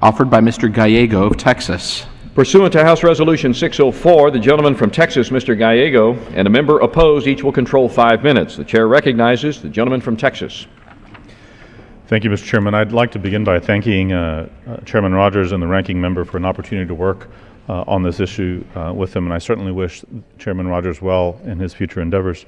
offered by Mr. Gallego of Texas. Pursuant to House Resolution 604, the gentleman from Texas, Mr. Gallego, and a member opposed each will control 5 minutes. The chair recognizes the gentleman from Texas. Thank you, Mr. Chairman. I'd like to begin by thanking Chairman Rogers and the ranking member for an opportunity to work on this issue with him, and I certainly wish Chairman Rogers well in his future endeavors.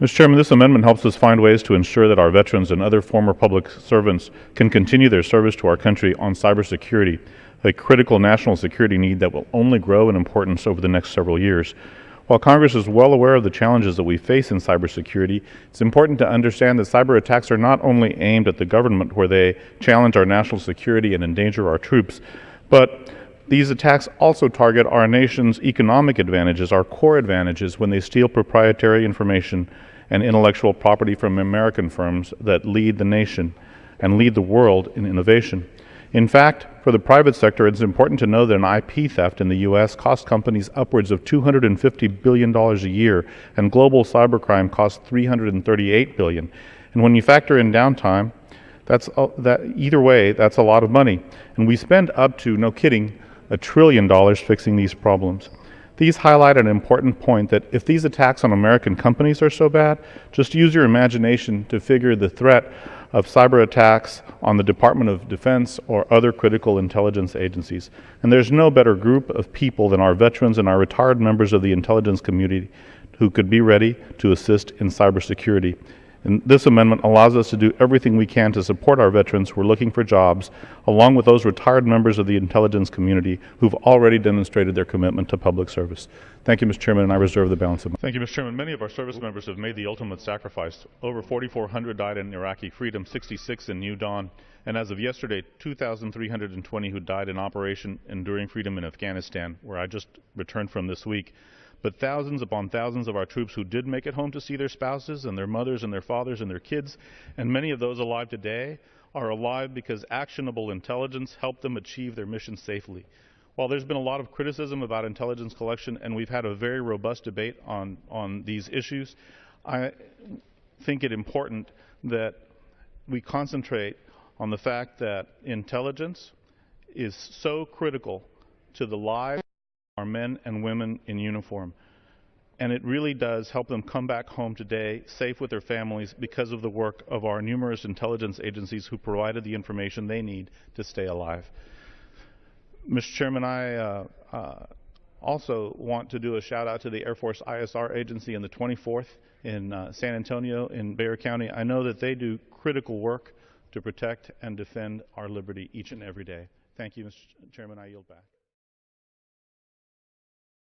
Mr. Chairman, this amendment helps us find ways to ensure that our veterans and other former public servants can continue their service to our country on cybersecurity, a critical national security need that will only grow in importance over the next several years. While Congress is well aware of the challenges that we face in cybersecurity, it's important to understand that cyber attacks are not only aimed at the government where they challenge our national security and endanger our troops, but these attacks also target our nation's economic advantages, our core advantages, when they steal proprietary information and intellectual property from American firms that lead the nation and lead the world in innovation. In fact, for the private sector, it's important to know that an IP theft in the U.S. costs companies upwards of $250 billion a year, and global cybercrime costs $338 billion. And when you factor in downtime, either way, that's a lot of money. And we spend up to, no kidding, $1 trillion fixing these problems. These highlight an important point that if these attacks on American companies are so bad, just use your imagination to figure the threat of cyber attacks on the Department of Defense or other critical intelligence agencies. And there's no better group of people than our veterans and our retired members of the intelligence community who could be ready to assist in cybersecurity. And this amendment allows us to do everything we can to support our veterans who are looking for jobs, along with those retired members of the intelligence community who've already demonstrated their commitment to public service. Thank you, Mr. Chairman, and I reserve the balance of my... Thank you, Mr. Chairman. Many of our service members have made the ultimate sacrifice. Over 4,400 died in Iraqi freedom, 66 in New Dawn, and as of yesterday, 2,320 who died in Operation Enduring Freedom in Afghanistan, where I just returned from this week. But thousands upon thousands of our troops who did make it home to see their spouses and their mothers and their fathers and their kids, and many of those alive today, are alive because actionable intelligence helped them achieve their mission safely. While there's been a lot of criticism about intelligence collection, and we've had a very robust debate on these issues, I think it important that we concentrate on the fact that intelligence is so critical to the lives our men and women in uniform. And it really does help them come back home today safe with their families because of the work of our numerous intelligence agencies who provided the information they need to stay alive. Mr. Chairman, I also want to do a shout out to the Air Force ISR agency in the 24th in San Antonio in Bexar County. I know that they do critical work to protect and defend our liberty each and every day. Thank you, Mr. Chairman. I yield back.